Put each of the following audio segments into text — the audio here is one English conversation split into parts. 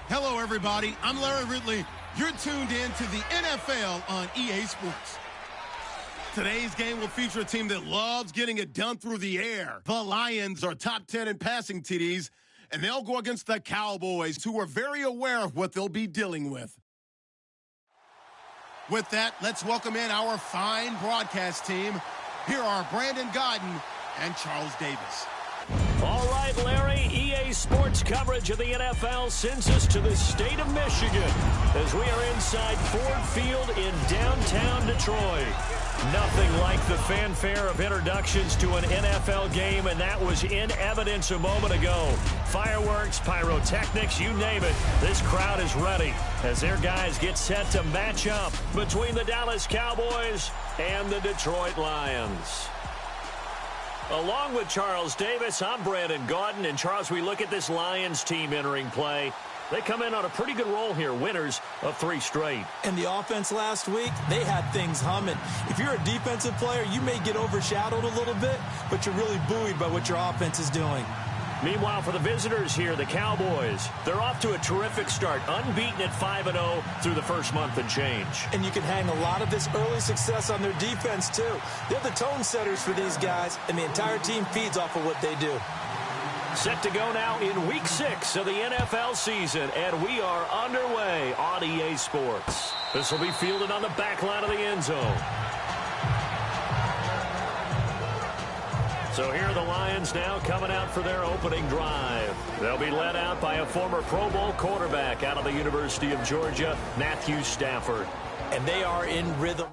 Hello, everybody. I'm Larry Ridley. You're tuned in to the NFL on EA Sports. Today's game will feature a team that loves getting it done through the air. The Lions are top 10 in passing TDs, and they'll go against the Cowboys, who are very aware of what they'll be dealing with. With that, let's welcome in our fine broadcast team. Here are Brandon Godden and Charles Davis. All right, Larry, EA Sports coverage of the NFL sends us to the state of Michigan as we are inside Ford Field in downtown Detroit. Nothing like the fanfare of introductions to an NFL game, and that was in evidence a moment ago. Fireworks, pyrotechnics, you name it, this crowd is ready as their guys get set to match up between the Dallas Cowboys and the Detroit Lions. Along with Charles Davis, I'm Brandon Gaudin. And, Charles, we look at this Lions team entering play. They come in on a pretty good roll here, winners of 3 straight. And the offense last week, they had things humming. If you're a defensive player, you may get overshadowed a little bit, but you're really buoyed by what your offense is doing. Meanwhile, for the visitors here, the Cowboys, they're off to a terrific start, unbeaten at 5-0 through the first month and change. And you can hang a lot of this early success on their defense, too. They're the tone setters for these guys, and the entire team feeds off of what they do. Set to go now in Week 6 of the NFL season, and we are underway on EA Sports. This will be fielded on the back line of the end zone. So here are the Lions now coming out for their opening drive. They'll be led out by a former Pro Bowl quarterback out of the University of Georgia, Matthew Stafford. And they are in rhythm.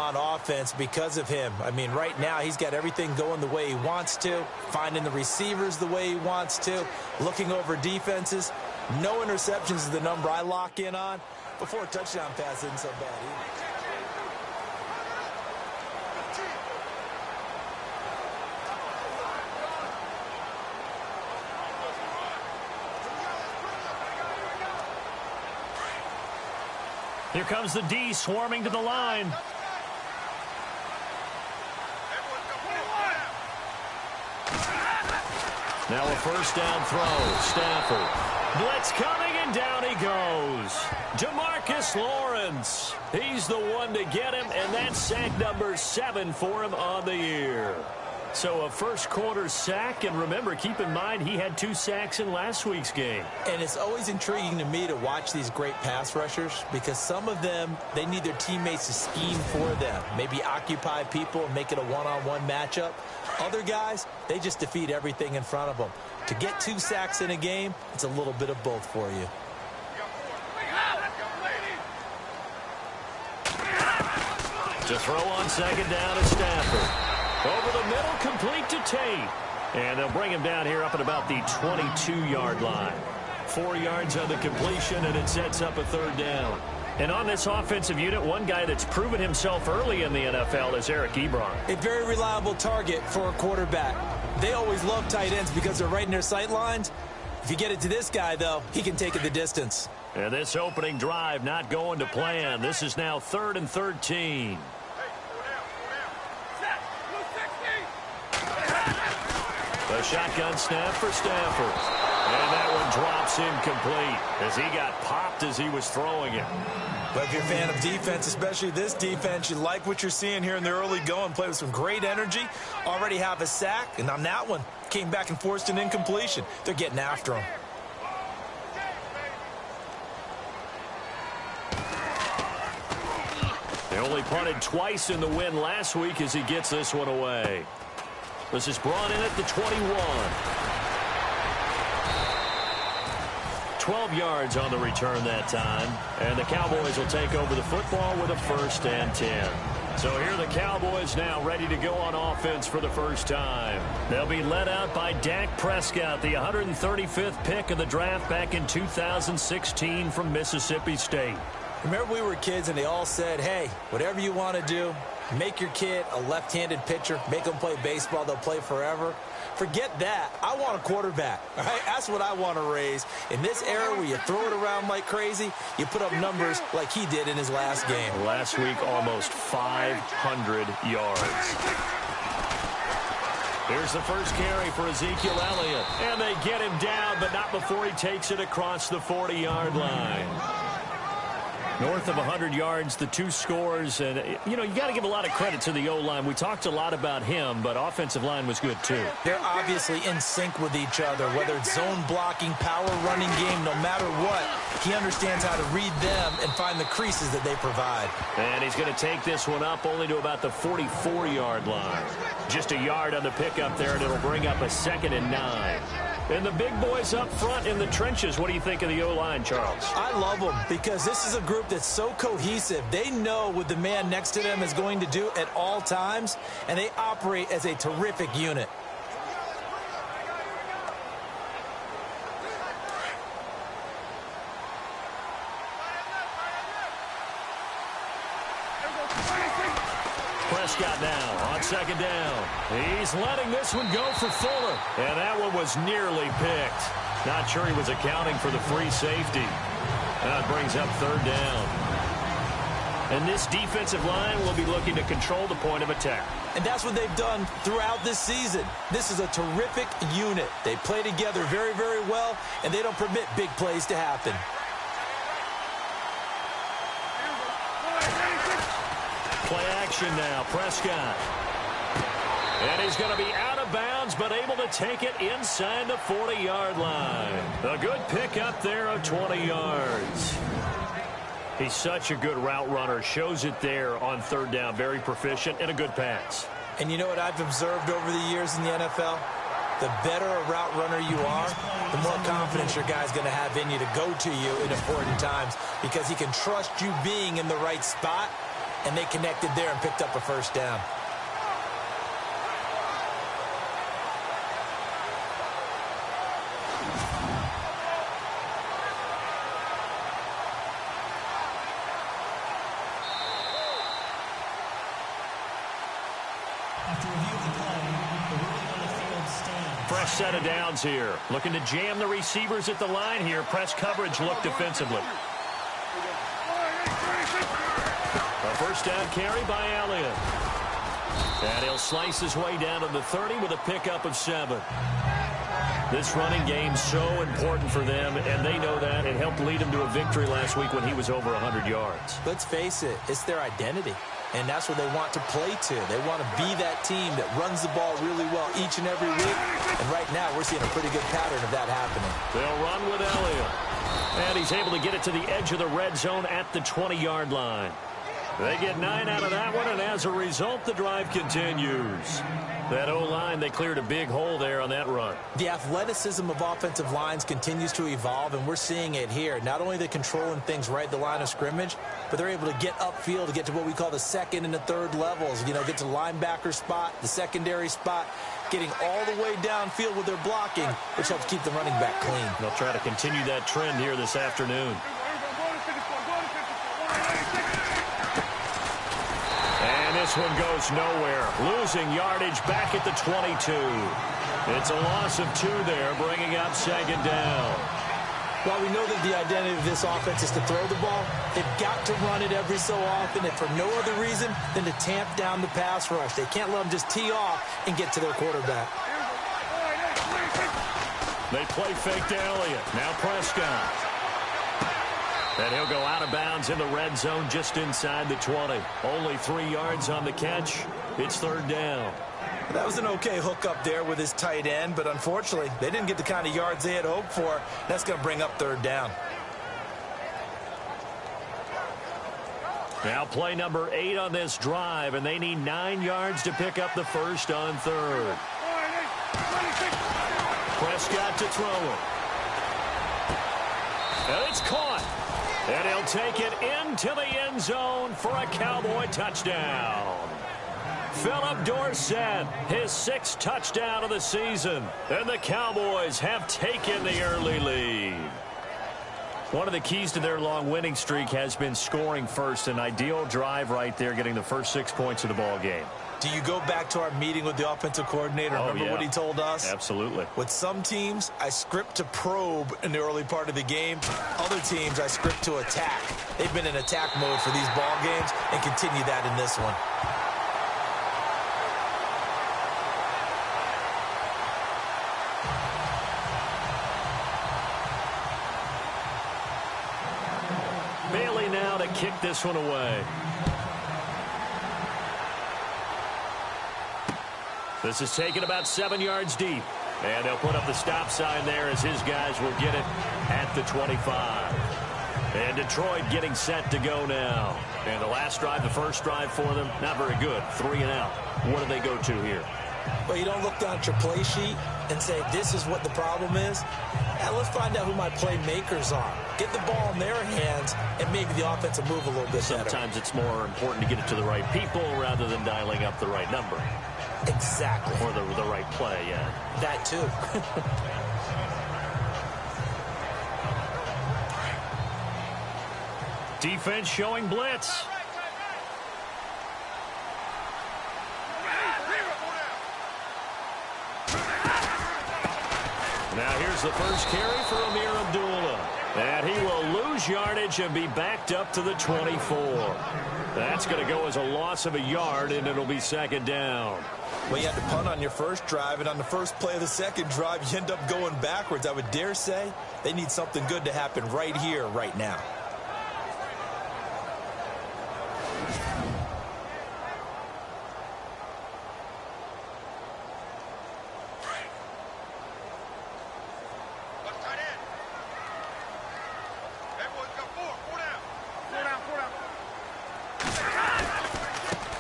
On offense because of him. I mean, right now he's got everything going the way he wants to, finding the receivers the way he wants to, looking over defenses. No interceptions is the number I lock in on. Before a touchdown pass isn't so bad either. Here comes the D swarming to the line. Now a first down throw. Stafford. Blitz coming, and down he goes. Demarcus Lawrence. He's the one to get him, and that's sack number 7 for him on the year. So a first quarter sack, and remember, keep in mind he had 2 sacks in last week's game. And it's always intriguing to me to watch these great pass rushers because some of them, they need their teammates to scheme for them. Maybe occupy people and make it a one-on-one matchup. Other guys, they just defeat everything in front of them. To get 2 sacks in a game, it's a little bit of both for you. To throw on second down is Stafford. Over the middle, complete to Tate. And they'll bring him down here up at about the 22-yard line. 4 yards on the completion, and it sets up a third down. And on this offensive unit, one guy that's proven himself early in the NFL is Eric Ebron. A very reliable target for a quarterback. They always love tight ends because they're right in their sight lines. If you get it to this guy, though, he can take it the distance. And this opening drive not going to plan. This is now 3rd and 13. A shotgun snap for Stafford. And that one drops incomplete as he got popped as he was throwing it. But if you're a fan of defense, especially this defense, you like what you're seeing here in the early going. Play with some great energy. Already have a sack. And on that one, came back and forced an incompletion. They're getting after him. They only punted twice in the win last week as he gets this one away. This is brought in at the 21. 12 yards on the return that time. And the Cowboys will take over the football with a 1st and 10. So here are the Cowboys now ready to go on offense for the first time. They'll be led out by Dak Prescott, the 135th pick of the draft back in 2016 from Mississippi State. Remember we were kids and they all said, hey, whatever you want to do, make your kid a left-handed pitcher, make them play baseball, they'll play forever. Forget that. I want a quarterback. All right? That's what I want to raise. In this era where you throw it around like crazy, you put up numbers like he did in his last game. Last week, almost 500 yards. Here's the first carry for Ezekiel Elliott. And they get him down, but not before he takes it across the 40-yard line. North of 100 yards, the 2 scores. And, you know, you got to give a lot of credit to the O-line. We talked a lot about him, but offensive line was good, too. They're obviously in sync with each other, whether it's zone blocking, power running game, no matter what. He understands how to read them and find the creases that they provide. And he's going to take this one up only to about the 44-yard line. Just a yard on the pickup there, and it'll bring up a 2nd and 9. And the big boys up front in the trenches. What do you think of the O-line, Charles? I love them because this is a group that's so cohesive. They know what the man next to them is going to do at all times, and they operate as a terrific unit. Prescott now on 2nd down. He's letting this one go for Fuller. And that one was nearly picked. Not sure he was accounting for the free safety. That brings up 3rd down. And this defensive line will be looking to control the point of attack. And that's what they've done throughout this season. This is a terrific unit. They play together very, very well, and they don't permit big plays to happen. Play action now, Prescott. And he's going to be out of bounds, but able to take it inside the 40-yard line. A good pickup there of 20 yards. He's such a good route runner. Shows it there on 3rd down. Very proficient and a good pass. And you know what I've observed over the years in the NFL? The better a route runner you are, the more confidence your guy's going to have in you to go to you in important times because he can trust you being in the right spot. And they connected there and picked up a 1st down. After review of the play, the ruling on the field stands. Fresh set of downs here. Looking to jam the receivers at the line here. Press coverage look defensively. A 1st down carry by Elliott. And he'll slice his way down to the 30 with a pickup of 7. This running game's so important for them, and they know that. It helped lead them to a victory last week when he was over 100 yards. Let's face it, it's their identity. And that's what they want to play to. They want to be that team that runs the ball really well each and every week. And right now, we're seeing a pretty good pattern of that happening. They'll run with Elliott. And he's able to get it to the edge of the red zone at the 20-yard line. They get 9 out of that one, and as a result, the drive continues. That O-line, they cleared a big hole there on that run. The athleticism of offensive lines continues to evolve, and we're seeing it here. Not only are they controlling things right at the line of scrimmage, but they're able to get upfield to get to what we call the 2nd and the 3rd levels. You know, get to linebacker spot, the secondary spot, getting all the way downfield with their blocking, which helps keep the running back clean. They'll try to continue that trend here this afternoon. And this one goes nowhere. Losing yardage back at the 22. It's a loss of 2 there, bringing up 2nd down. While we know that the identity of this offense is to throw the ball, they've got to run it every so often, and for no other reason than to tamp down the pass rush. They can't let them just tee off and get to their quarterback. They play fake to Elliott. Now Prescott. And he'll go out of bounds in the red zone just inside the 20. Only 3 yards on the catch. It's third down. That was an okay hook up there with his tight end, but unfortunately, they didn't get the kind of yards they had hoped for. That's going to bring up third down. Now play number 8 on this drive, and they need 9 yards to pick up the first on third. Prescott to throw it. And it's caught. And he'll take it into the end zone for a Cowboy touchdown. Philip Dorsett, his 6th touchdown of the season. And the Cowboys have taken the early lead. One of the keys to their long winning streak has been scoring first. An ideal drive right there, getting the first 6 points of the ball game. Do you go back to our meeting with the offensive coordinator? Remember what he told us? Absolutely. With some teams, I script to probe in the early part of the game. Other teams, I script to attack. They've been in attack mode for these ball games and continue that in this one. Bailey now to kick this one away. This is taken about 7 yards deep. And they'll put up the stop sign there as his guys will get it at the 25. And Detroit getting set to go now. And the last drive, the first drive for them, not very good. 3 and out. What do they go to here? Well, you don't look down at your play sheet and say, this is what the problem is. Now, let's find out who my playmakers are. Get the ball in their hands, and maybe the offense will move a little bit better. Sometimes it's more important to get it to the right people rather than dialing up the right number. Exactly. Or the right play, yeah. That too. Defense showing blitz. Now here's the first carry for Amir Abdullah. And he will lose yardage and be backed up to the 24. That's going to go as a loss of a yard, and it'll be second down. Well, you had to punt on your first drive, and on the first play of the second drive, you end up going backwards. I would dare say they need something good to happen right here, right now.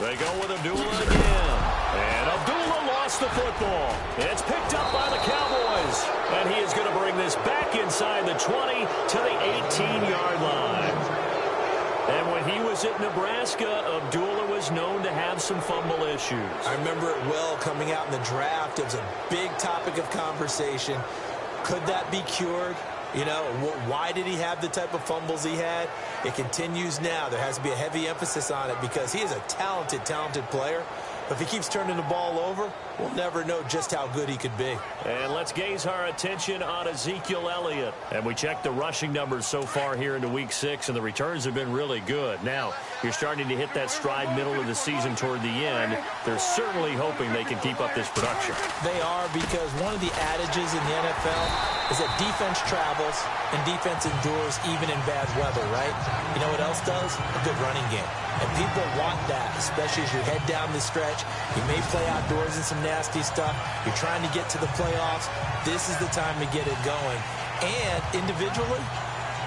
They go with Abdullah again. And Abdullah lost the football. It's picked up by the Cowboys. And he is going to bring this back inside the 20 to the 18-yard line. And when he was at Nebraska, Abdullah was known to have some fumble issues. I remember it well coming out in the draft. It was a big topic of conversation. Could that be cured? You know, why did he have the type of fumbles he had? It continues now. There has to be a heavy emphasis on it because he is a talented, talented player. But if he keeps turning the ball over, we'll never know just how good he could be. And let's gaze our attention on Ezekiel Elliott. And we checked the rushing numbers so far here into Week 6, and the returns have been really good. Now, you're starting to hit that stride middle of the season toward the end. They're certainly hoping they can keep up this production. They are, because one of the adages in the NFL is that defense travels and defense endures even in bad weather, right? You know what else does? A good running game. And people want that, especially as you head down the stretch. You may play outdoors in some nasty stuff. You're trying to get to the playoffs. This is the time to get it going. And individually,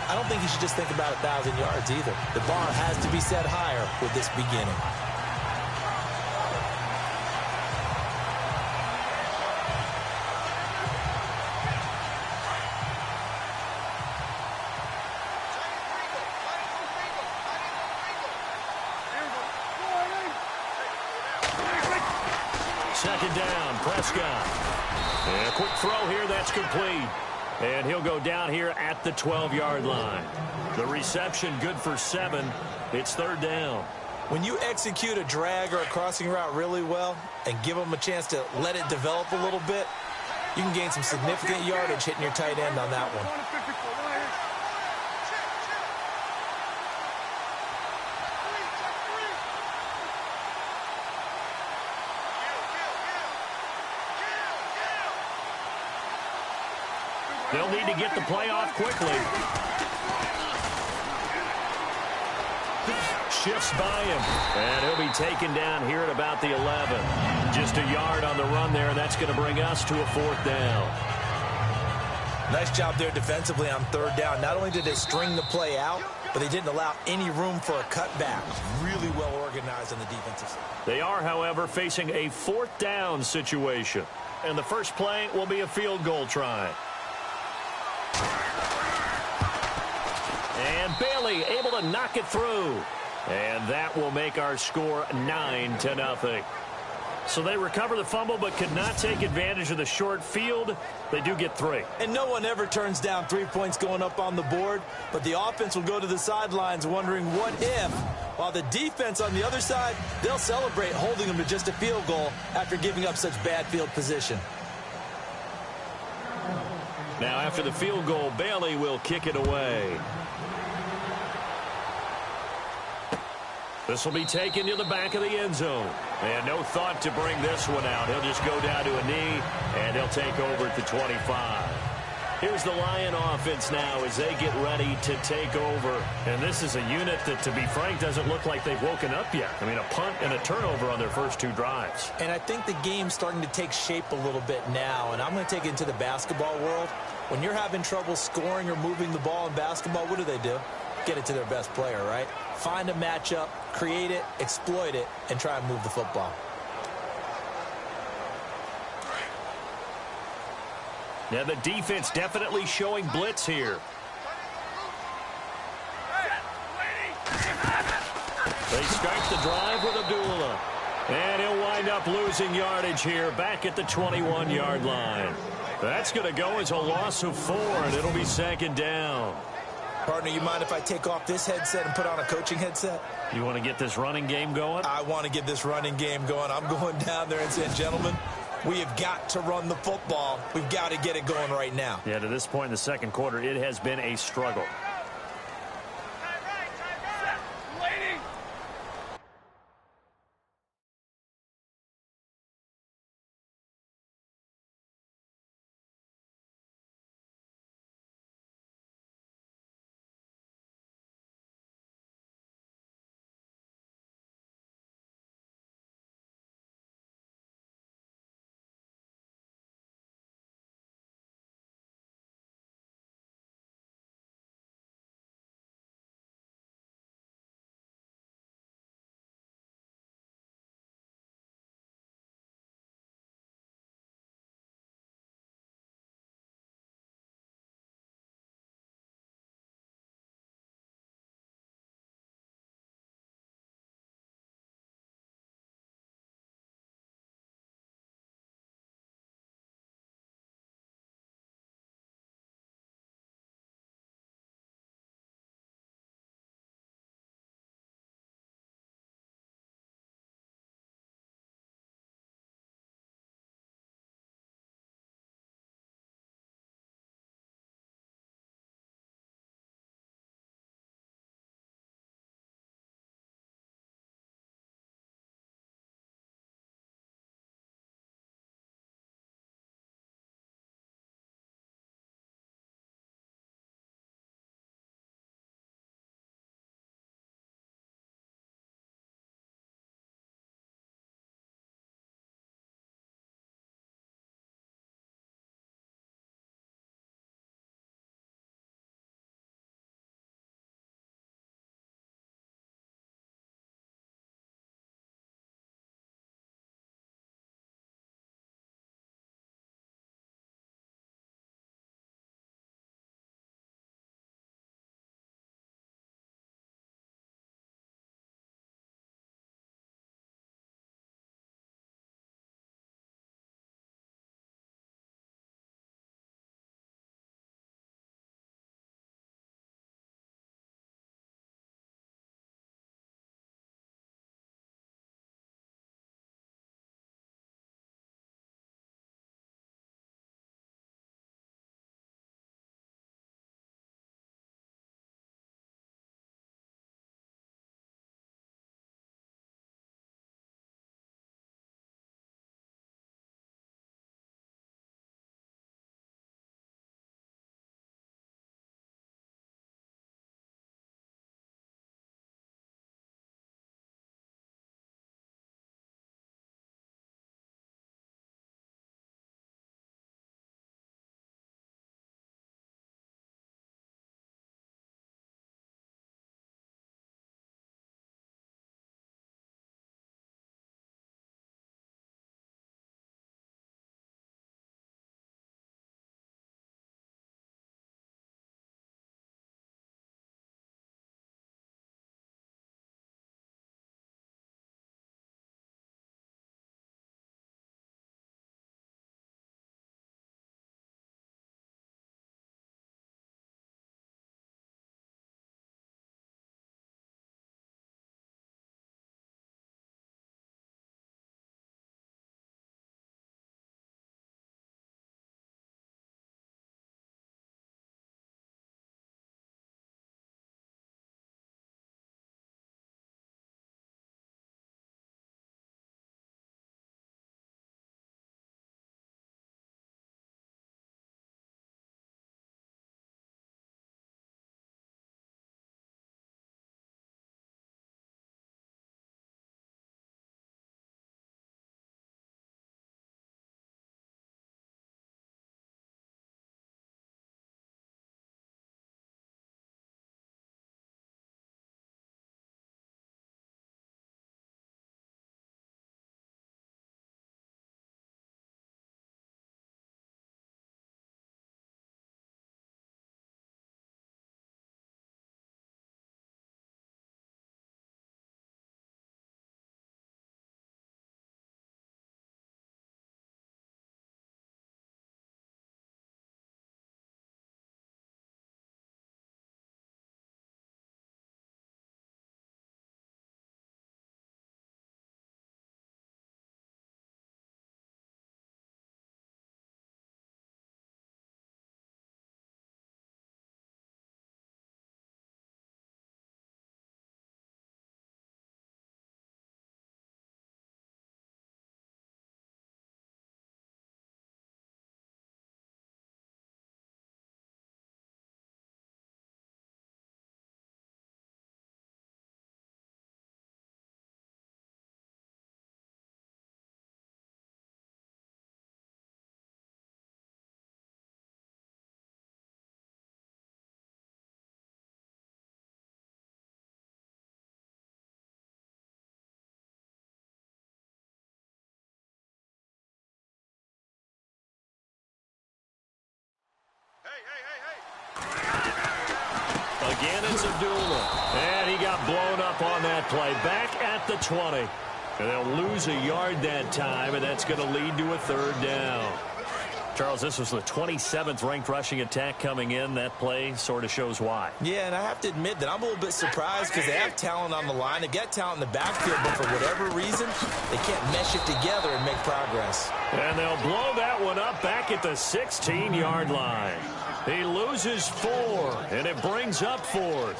I don't think you should just think about 1,000 yards either. The bar has to be set higher with this beginning. Second down, Prescott. And a quick throw here, that's complete. And he'll go down here at the 12-yard line. The reception good for 7. It's third down. When you execute a drag or a crossing route really well and give them a chance to let it develop a little bit, you can gain some significant yardage hitting your tight end on that one. They'll need to get the play off quickly. Shifts by him, and he'll be taken down here at about the 11. Just a yard on the run there, and that's going to bring us to a 4th down. Nice job there defensively on 3rd down. Not only did they string the play out, but they didn't allow any room for a cutback. Really well organized on the defensive side. They are, however, facing a 4th down situation. And the first play will be a field goal try. And Bailey able to knock it through. And that will make our score 9-0. So they recover the fumble but could not take advantage of the short field. They do get 3. And no one ever turns down 3 points going up on the board, but the offense will go to the sidelines wondering what if, while the defense on the other side, they'll celebrate holding them to just a field goal after giving up such bad field position. Now after the field goal, Bailey will kick it away. This will be taken to the back of the end zone. And no thought to bring this one out. He'll just go down to a knee, and he'll take over at the 25. Here's the Lion offense now as they get ready to take over. And this is a unit that, to be frank, doesn't look like they've woken up yet. I mean, a punt and a turnover on their first 2 drives. And I think the game's starting to take shape a little bit now. And I'm going to take it into the basketball world. When you're having trouble scoring or moving the ball in basketball, what do? Get it to their best player, right? Find a matchup, create it, exploit it, and try and move the football. Now the defense definitely showing blitz here. They start the drive with Abdullah. And he'll wind up losing yardage here back at the 21-yard line. That's going to go as a loss of 4, and it'll be 2nd down. Partner, you mind if I take off this headset and put on a coaching headset? You want to get this running game going? I want to get this running game going. I'm going down there and saying, gentlemen, we have got to run the football. We've got to get it going right now. Yeah, to this point in the second quarter, it has been a struggle. Again, it's Abdullah. And he got blown up on that play. Back at the 20. And they'll lose a yard that time, and that's going to lead to a third down. Charles, this was the 27th ranked rushing attack coming in. That play sort of shows why. Yeah, and I have to admit that I'm a little bit surprised because they have talent on the line. They got talent in the backfield, but for whatever reason, they can't mesh it together and make progress. And they'll blow that one up back at the 16-yard line. He loses 4, and it brings up 4th.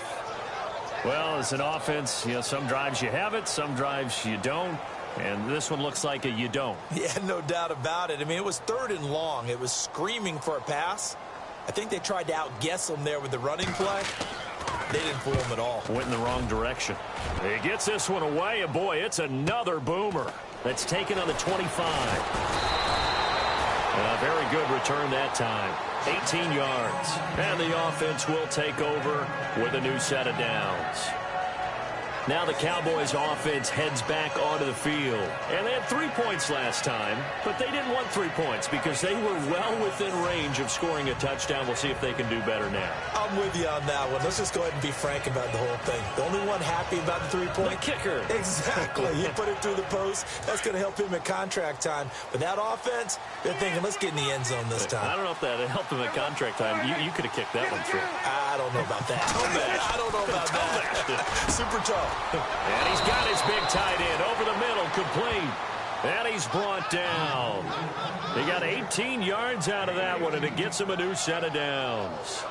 Well, as an offense, you know, some drives you have it, some drives you don't. And this one looks like a you don't. Yeah, no doubt about it. I mean, it was 3rd and long. It was screaming for a pass. I think they tried to outguess him there with the running play. They didn't fool him at all. Went in the wrong direction. He gets this one away, and boy, it's another boomer. That's taken on the 25. A very good return that time. 18 yards. And the offense will take over with a new set of downs. Now the Cowboys offense heads back onto the field. And they had 3 points last time, but they didn't want 3 points because they were well within range of scoring a touchdown. We'll see if they can do better now. I'm with you on that one. Let's just go ahead and be frank about the whole thing. The only one happy about the 3-point? The kicker. Exactly. He put it through the post. That's going to help him at contract time. But that offense, they're thinking, let's get in the end zone this time. I don't know if that helped him at contract time. You could have kicked that one through. I don't know about that. I don't know about that. Super tall. And he's got his big tight end over the middle, complete. And he's brought down. He got 18 yards out of that one, and it gets him a new set of downs.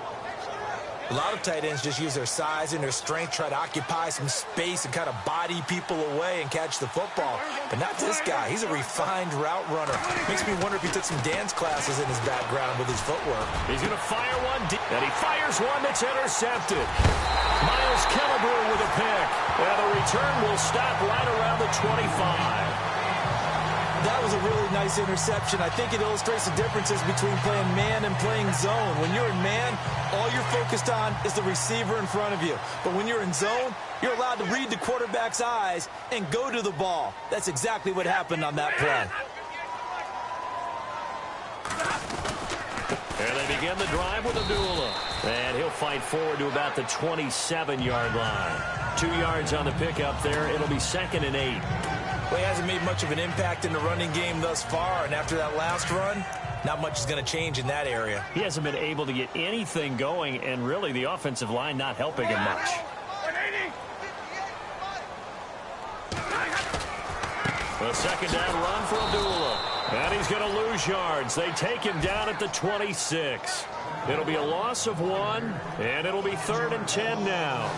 A lot of tight ends just use their size and their strength, try to occupy some space and kind of body people away and catch the football. But not this guy. He's a refined route runner. Makes me wonder if he took some dance classes in his background with his footwork. He's going to fire one deep, and he fires one that's intercepted. Miles Killebrew with a pick. And the return will stop right around the 25. That was a really nice interception. I think it illustrates the differences between playing man and playing zone. When you're in man, all you're focused on is the receiver in front of you. But when you're in zone, you're allowed to read the quarterback's eyes and go to the ball. That's exactly what happened on that play. And they begin the drive with Abdullah. And he'll fight forward to about the 27-yard line. 2 yards on the pickup there. It'll be 2nd and 8. Well, he hasn't made much of an impact in the running game thus far, and after that last run, not much is going to change in that area. He hasn't been able to get anything going, and really the offensive line not helping him much. The 2nd down run for Abdullah. And he's going to lose yards. They take him down at the 26. It'll be a loss of 1, and it'll be 3rd and 10 now.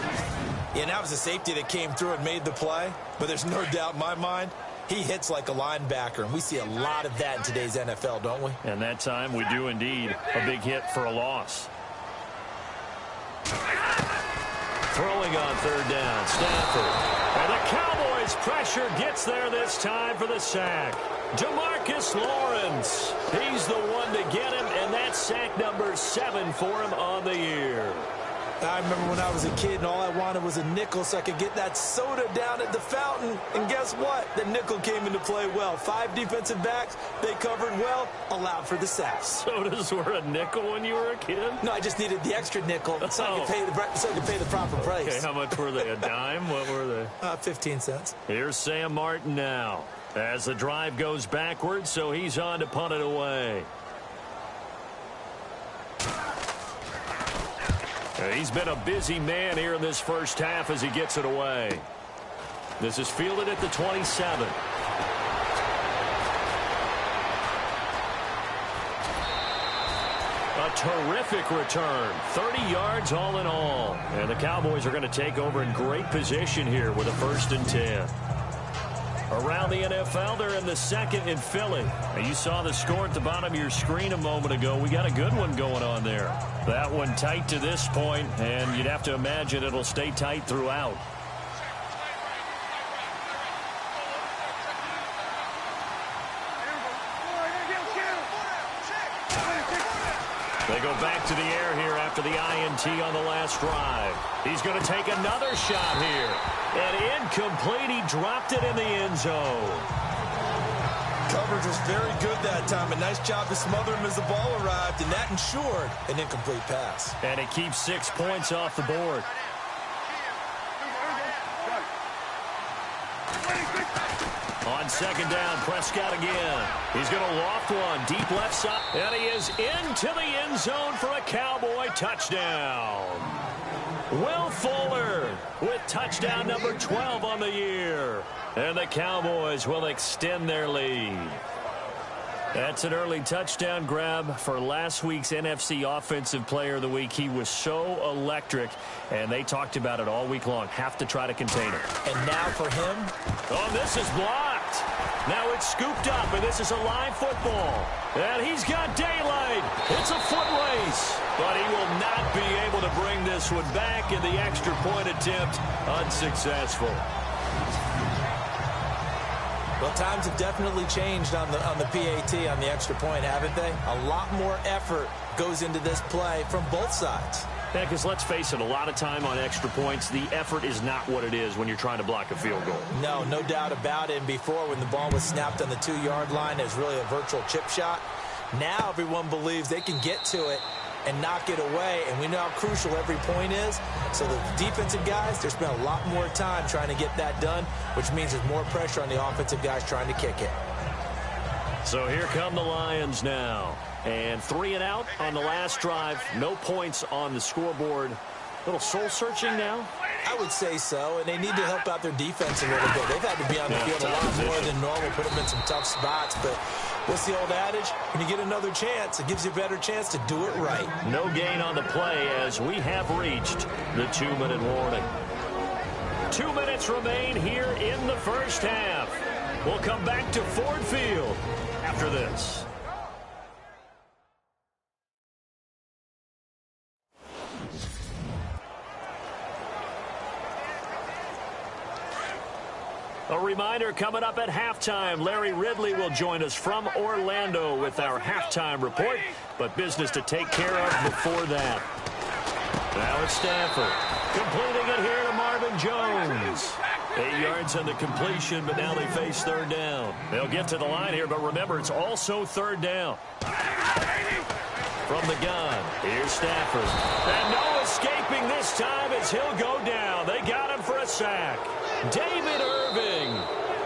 Yeah, and that was a safety that came through and made the play. But there's no doubt in my mind, he hits like a linebacker. And we see a lot of that in today's NFL, don't we? And that time we do indeed. A big hit for a loss. Throwing on 3rd down, Stafford. And the Cowboys pressure gets there this time for the sack. Demarcus Lawrence. He's the one to get him, and that's sack number 7 for him on the year. I remember when I was a kid and all I wanted was a nickel so I could get that soda down at the fountain. And guess what? The nickel came into play well. 5 defensive backs, they covered well, allowed for the sacks. Sodas were a nickel when you were a kid? No, I just needed the extra nickel so I could pay the proper price. Okay, how much were they? A dime? What were they? 15 cents. Here's Sam Martin now as the drive goes backwards, so he's on to punt it away. He's been a busy man here in this first half as he gets it away. This is fielded at the 27. A terrific return. 30 yards all in all. And the Cowboys are going to take over in great position here with a 1st and 10. Around the NFL, they're in the 2nd in Philly. And you saw the score at the bottom of your screen a moment ago. We got a good one going on there. That one tight to this point, and you'd have to imagine it'll stay tight throughout. They go back to the air here after the INT on the last drive. He's going to take another shot here. And incomplete. He dropped it in the end zone. Coverage was very good that time. A nice job to smother him as the ball arrived, and that ensured an incomplete pass. And it keeps 6 points off the board. On second down, Prescott again. He's going to loft one deep left side. And he is into the end zone for a Cowboy touchdown. Will Fuller with touchdown number 12 on the year. And the Cowboys will extend their lead. That's an early touchdown grab for last week's NFC Offensive Player of the Week. He was so electric, and they talked about it all week long. Have to try to contain it. And now for him. Oh, this is blocked. Now it's scooped up, and this is a live football. And he's got daylight. It's a foot race. But he will not be able to bring this one back, and the extra point attempt unsuccessful. Well, times have definitely changed on the PAT, on the extra point, haven't they? A lot more effort goes into this play from both sides. Yeah, because let's face it, a lot of time on extra points, the effort is not what it is when you're trying to block a field goal. No doubt about it. And before, when the ball was snapped on the 2-yard line, it was really a virtual chip shot. Now everyone believes they can get to it and knock it away, and we know how crucial every point is. So the defensive guys, they spend a lot more time trying to get that done, which means there's more pressure on the offensive guys trying to kick it. So here come the Lions now. And 3 and out on the last drive. No points on the scoreboard. A little soul-searching now? I would say so, and they need to help out their defense a little bit. They've had to be on the field a lot more than normal, put them in some tough spots, but what's the old adage? When you get another chance, it gives you a better chance to do it right. No gain on the play as we have reached the 2-minute warning. 2 minutes remain here in the first half. We'll come back to Ford Field after this. A reminder, coming up at halftime, Larry Ridley will join us from Orlando with our halftime report, but business to take care of before that. Now it's Stafford, completing it here to Marvin Jones. 8 yards on the completion, but now they face third down. They'll get to the line here, but remember, it's also third down. From the gun, here's Stafford. And no escaping this time as he'll go down. They got him for a sack. David Irving.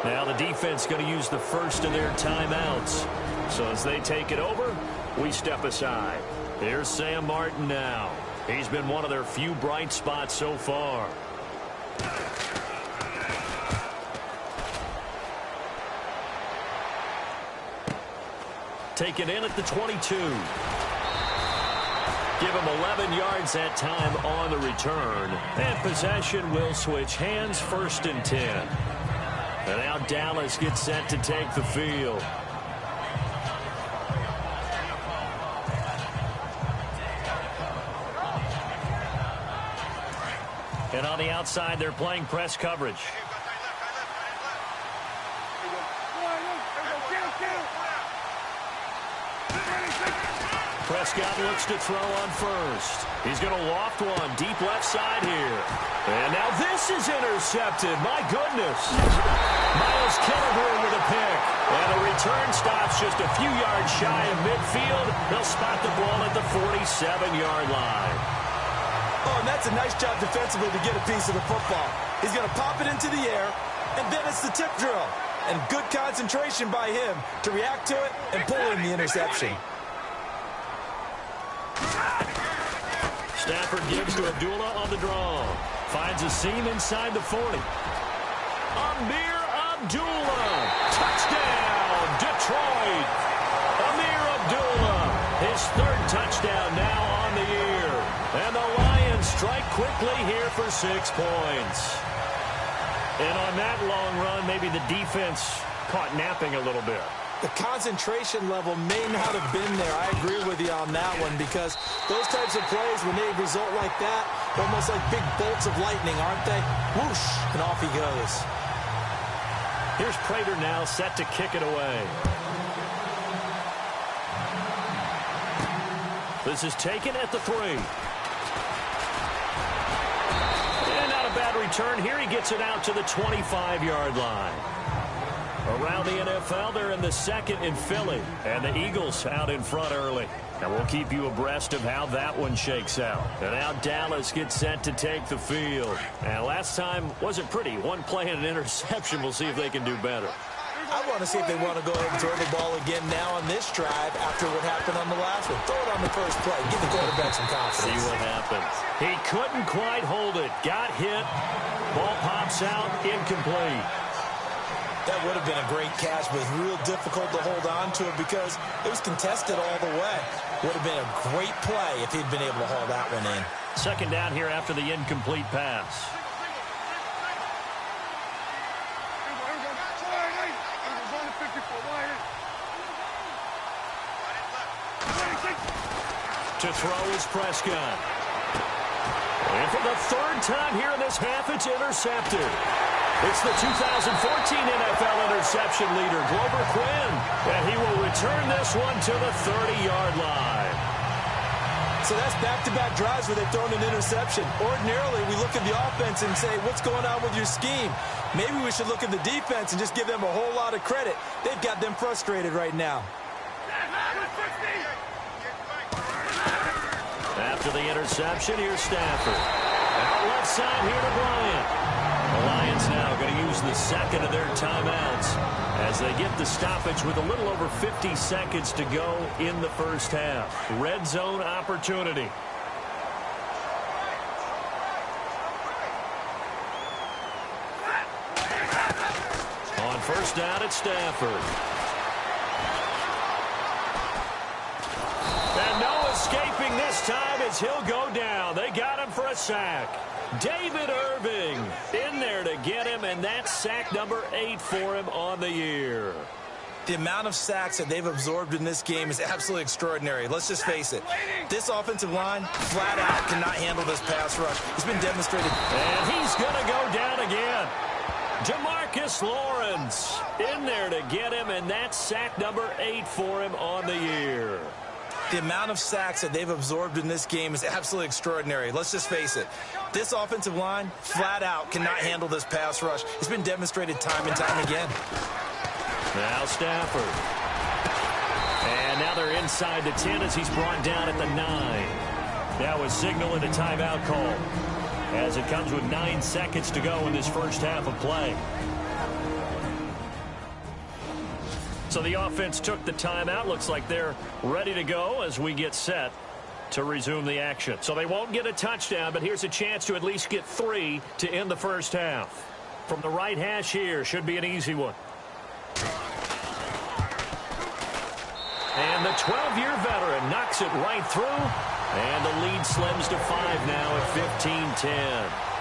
Now the defense going to use the first of their timeouts. So as they take it over, we step aside. Here's Sam Martin now. He's been one of their few bright spots so far. Take it in at the 22. Give him 11 yards that time on the return. And possession will switch hands, 1st and 10. And now Dallas gets set to take the field. And on the outside, they're playing press coverage. Prescott looks to throw on first. He's going to loft one deep left side here. And now this is intercepted. My goodness. Miles Killebrew with a pick. And the return stops just a few yards shy of midfield. They'll spot the ball at the 47-yard line. Oh, and that's a nice job defensively to get a piece of the football. He's going to pop it into the air, and then it's the tip drill. And good concentration by him to react to it and pull in the interception. Stafford gives to Abdullah on the draw. Finds a seam inside the 40. Amir Abdullah. Touchdown, Detroit. Amir Abdullah. His 3rd touchdown now on the year. And the Lions strike quickly here for 6 points. And on that long run, maybe the defense caught napping a little bit. The concentration level may not have been there. I agree with you on that one, because those types of plays, when they result like that, they're almost like big bolts of lightning, aren't they? Whoosh, and off he goes. Here's Prater now set to kick it away. This is taken at the 3. And not a bad return. Here he gets it out to the 25-yard line. Around the NFL, they're in the second in Philly, and the Eagles out in front early. And we'll keep you abreast of how that one shakes out. And now Dallas gets set to take the field. And last time wasn't pretty. One play and an interception. We'll see if they can do better. I want to see if they want to go ahead and throw the ball again now on this drive after what happened on the last one. Throw it on the first play. Give the quarterback some confidence. See what happens. He couldn't quite hold it. Got hit. Ball pops out. Incomplete. That would have been a great catch, but real difficult to hold on to it because it was contested all the way. Would have been a great play if he'd been able to haul that one in. Second down here after the incomplete pass. To throw is Prescott. And for the third time here in this half, it's intercepted. It's the 2014 NFL interception leader, Glover Quinn, and he will return this one to the 30-yard line. So that's back-to-back drives where they've thrown an interception. Ordinarily, we look at the offense and say, what's going on with your scheme? Maybe we should look at the defense and just give them a whole lot of credit. They've got them frustrated right now. After the interception, here's Stafford. Out left side here to Bryant. The Lions now going to use the second of their timeouts as they get the stoppage with a little over 50 seconds to go in the first half. Red zone opportunity. On first down, it's Stafford. And no escaping this time as he'll go down. They got him for a sack. David Irving in there to get him, and that's sack number 8 for him on the year. The amount of sacks that they've absorbed in this game is absolutely extraordinary. Let's just face it. This offensive line, flat out, cannot handle this pass rush. It's been demonstrated. And he's going to go down again. Demarcus Lawrence in there to get him, and that's sack number 8 for him on the year. The amount of sacks that they've absorbed in this game is absolutely extraordinary. Let's just face it. This offensive line, flat out, cannot handle this pass rush. It's been demonstrated time and time again. Now Stafford. And now they're inside the 10 as he's brought down at the 9. Now a signal and a timeout call as it comes with 9 seconds to go in this first half of play. So the offense took the timeout. Looks like they're ready to go as we get set to resume the action. So they won't get a touchdown, but here's a chance to at least get 3 to end the first half. From the right hash here, should be an easy one. And the 12-year veteran knocks it right through, and the lead slims to 5 now at 15-10.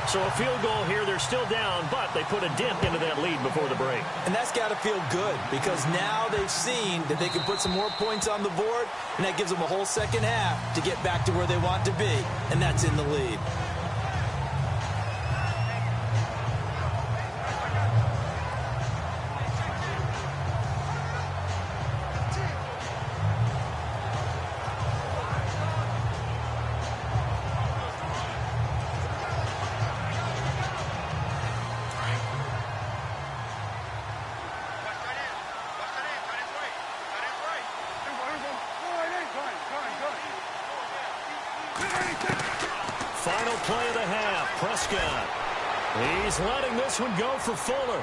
So a field goal here, they're still down, but they put a dent into that lead before the break. And that's got to feel good because now they've seen that they can put some more points on the board, and that gives them a whole second half to get back to where they want to be, and that's in the lead. Final play of the half, Prescott. He's letting this one go for Fuller.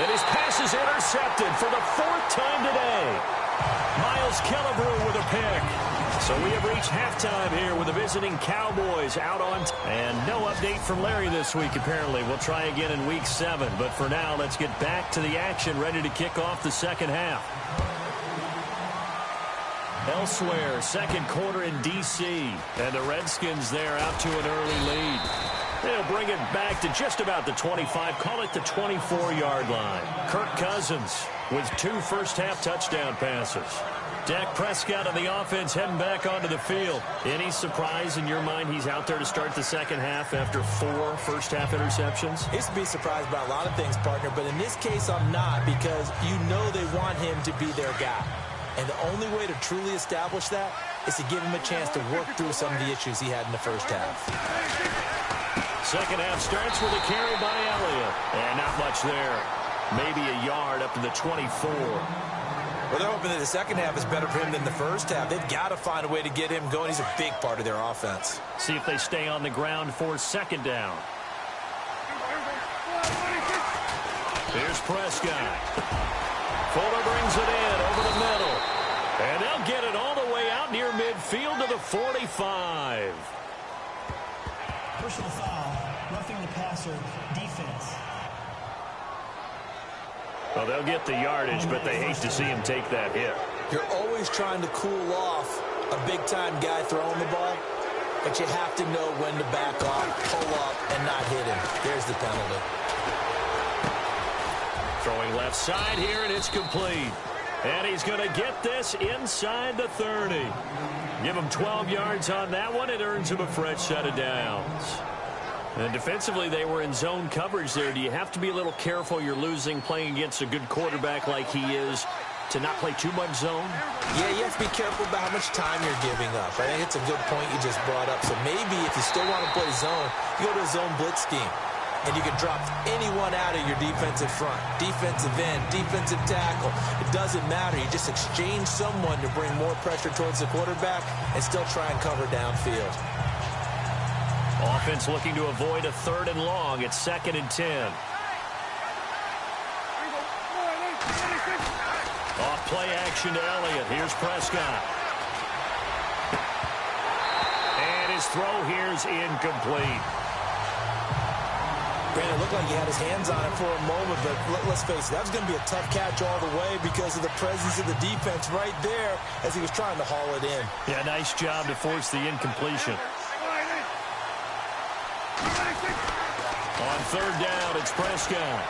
And his pass is intercepted for the 4th time today. Miles Killebrew with a pick. So we have reached halftime here with the visiting Cowboys out on and no update from Larry this week, apparently. We'll try again in week 7. But for now, let's get back to the action, ready to kick off the second half. Elsewhere, second quarter in D.C. And the Redskins there out to an early lead. They'll bring it back to just about the 25, call it the 24-yard line. Kirk Cousins with 2 first-half touchdown passes. Dak Prescott on the offense heading back onto the field. Any surprise in your mind he's out there to start the second half after 4 first-half interceptions? Used to be surprised by a lot of things, partner, but in this case I'm not because you know they want him to be their guy. And the only way to truly establish that is to give him a chance to work through some of the issues he had in the first half. Second half starts with a carry by Elliott. And not much there. Maybe a yard up to the 24. Well, they're hoping that the second half is better for him than the first half. They've got to find a way to get him going. He's a big part of their offense. See if they stay on the ground for second down. Here's Prescott. Fuller brings it in over the middle. And they'll get it all the way out near midfield to the 45. Personal foul, roughing the passer, defense. Well, they'll get the yardage, but they hate to see him take that hit. You're always trying to cool off a big-time guy throwing the ball, but you have to know when to back off, pull up, and not hit him. There's the penalty. Throwing left side here, and it's complete. And he's going to get this inside the 30. Give him 12 yards on that one. It earns him a fresh set of downs. And defensively, they were in zone coverage there. Do you have to be a little careful you're losing playing against a good quarterback like he is to not play too much zone? Yeah, you have to be careful about how much time you're giving up. I think it's a good point you just brought up. So maybe if you still want to play zone, you go to a zone blitz scheme. And you can drop anyone out of your defensive front. Defensive end, defensive tackle. It doesn't matter. You just exchange someone to bring more pressure towards the quarterback and still try and cover downfield. Offense looking to avoid a 3rd and long. It's 2nd and 10. Off play action to Elliott. Here's Prescott. And his throw here's incomplete. Brandon, it looked like he had his hands on it for a moment, but let's face it, that was going to be a tough catch all the way because of the presence of the defense right there as he was trying to haul it in. Yeah, nice job to force the incompletion. On 3rd down, it's Prescott.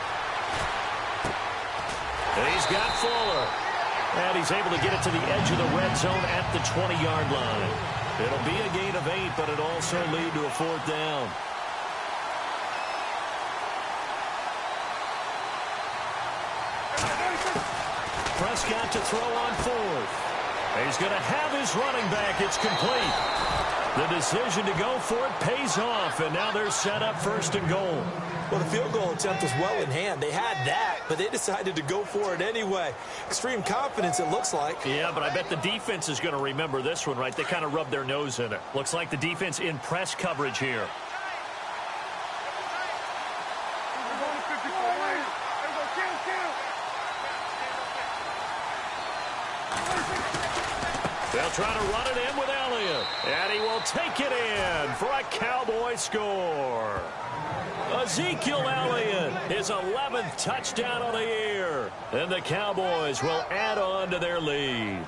And he's got Fuller. And he's able to get it to the edge of the red zone at the 20-yard line. It'll be a gain of 8, but it also lead to a 4th down. Prescott to throw on 4th. He's going to have his running back. It's complete. The decision to go for it pays off, and now they're set up 1st and goal. Well, the field goal attempt was well in hand. They had that, but they decided to go for it anyway. Extreme confidence, it looks like. Yeah, but I bet the defense is going to remember this one, right? They kind of rubbed their nose in it. Looks like the defense in press coverage here. They'll try to run it in with Elliott. And he will take it in for a Cowboy score. Ezekiel Elliott, his 11th touchdown of the year. And the Cowboys will add on to their lead.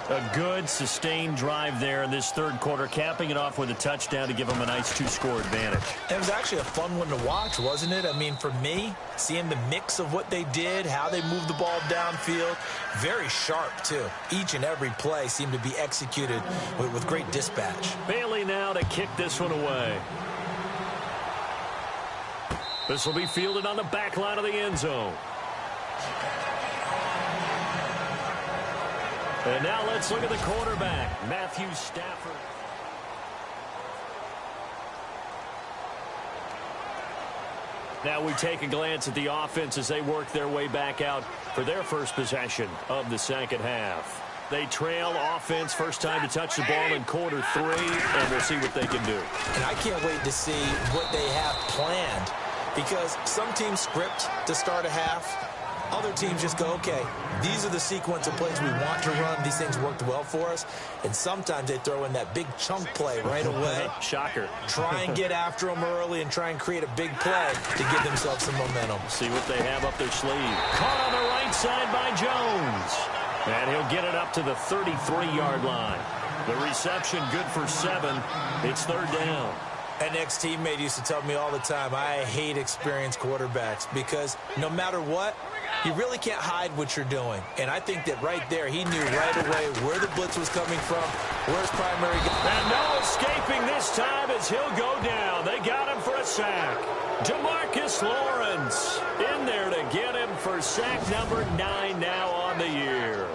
A good, sustained drive there in this 3rd quarter, capping it off with a touchdown to give them a nice 2-score advantage. It was actually a fun one to watch, wasn't it? I mean, for me, seeing the mix of what they did, how they moved the ball downfield, very sharp, too. Each and every play seemed to be executed with great dispatch. Bailey now to kick this one away. This will be fielded on the back line of the end zone. And now let's look at the quarterback, Matthew Stafford. Now we take a glance at the offense as they work their way back out for their first possession of the 2nd half. They trail offense, first time to touch the ball in quarter 3, and we'll see what they can do. And I can't wait to see what they have planned because some teams script to start a half. Other teams just go, okay, these are the sequence of plays we want to run. These things worked well for us. And sometimes they throw in that big chunk play right away. Shocker. Try and get after them early and try and create a big play to give themselves some momentum. See what they have up their sleeve. Caught on the right side by Jones. And he'll get it up to the 33-yard line. The reception good for 7. It's 3rd down. An ex-teammate used to tell me all the time, I hate experienced quarterbacks because no matter what, you really can't hide what you're doing. And I think that right there, he knew right away where the blitz was coming from, where his primary guy. And no escaping this time as he'll go down. They got him for a sack. DeMarcus Lawrence in there to get him for sack number 9 now on the year.